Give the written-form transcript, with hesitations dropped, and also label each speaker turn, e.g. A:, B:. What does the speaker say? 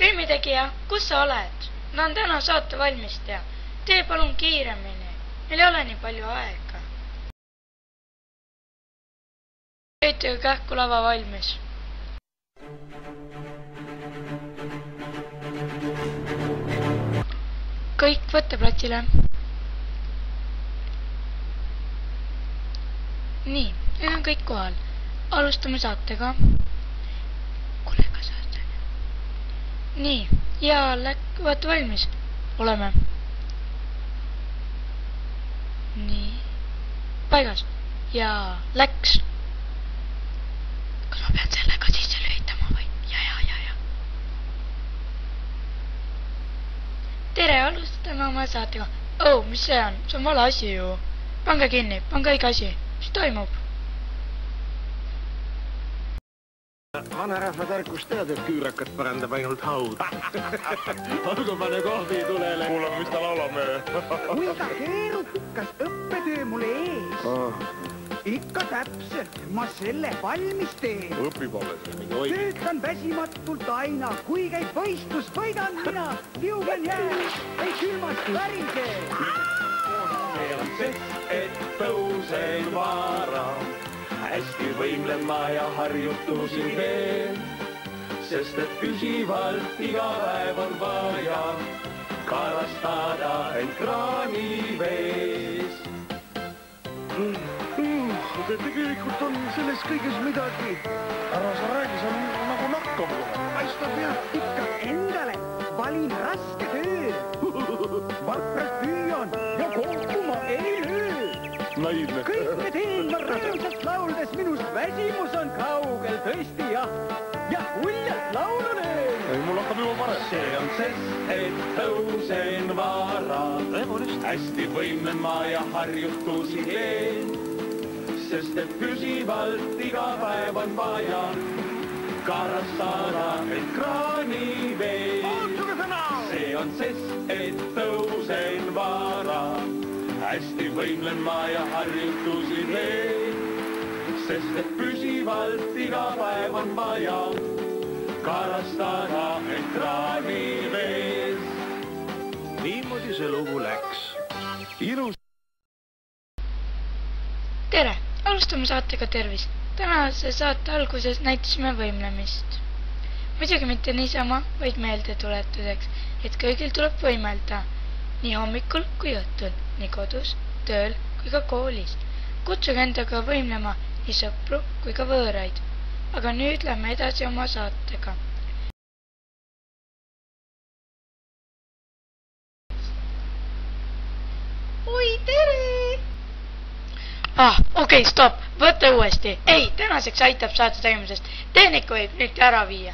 A: filmitegija, kus sa oled? Ma olen täna saate valmis teha. Tee palun kiiremini. Meil ei ole nii palju aega. Ehitage kähku lava valmis. Kõik võtteplatsile. Nii, nüüd on kõik kohal. Alustame saatega. Kuule saate. Nii, ja vaata valmis. Oleme. Nii. Paigas. Ja läks. Kas ma pean sellega sisse lühitama või? Ja. Tere, alustame oma saatega. Oh, mis see on? See on vale asi ju. Pange kinni, pange õige asi. Mis toimub?
B: Vanarahva tarkus tead, et küürakat parandab ainult haud. Olgu pane kohvi tulele.
C: Kuulame, mis ta laulame.
D: Kuinka keerukas õppetöö mulle ees. Ikka täpselt, ma selle valmis teen.
C: Õpib alles.
D: Töötan väsimatult aina, kui käib võistlus, võidan mina. Liugen jää, ei külmast värise.
E: See on sest, et tõusen vara. Hästi võimlema ja harjutusi teen, sest et püsivalt iga päev on vaja karastada end kraanivees.
B: Tegelikult on selles kõiges midagi.
C: Ära sa räägi, see on nagu nakkav.
B: Paistab jah.
D: Ikka endale valin raske töö. Vapralt püüan ja kokkuma ei löö.
C: Naivne.
D: Kõike teen ma rõõmsalt lauldes, minust väsimus on kaugel tõesti ja uljalt lauluneen.
C: Ei, mul hakkab juba parem.
E: See on sest, et tõusen vara. Hästi võimlen ma ja harjutusi teen, sest et püsivalt iga päev on vaja karastada end kraanivees. See on sest, et tõusen vara. Hästi võimlen ma ja harjutusi teen, sest et püsivalt iga päev on vaja karastada end kraanivees.
B: Niimoodi see lugu läks. Ilus.
A: Tere, alustame saatega tervist. Tänase saate alguses näitasime võimlemist. Muidugi mitte niisama, vaid meeldetuletuseks, et kõigil tuleb võimelda. Nii hommikul kui õhtul, nii kodus, tööl kui ka koolis. Kutsuge endaga võimlema nii sõpru kui ka võõraid. Aga nüüd lähme edasi oma saatega. Oi, tere! Okei, stopp, võta uuesti. Ei, tänaseks aitab saate tegemisest. Tehnika võib nüüd ära viia.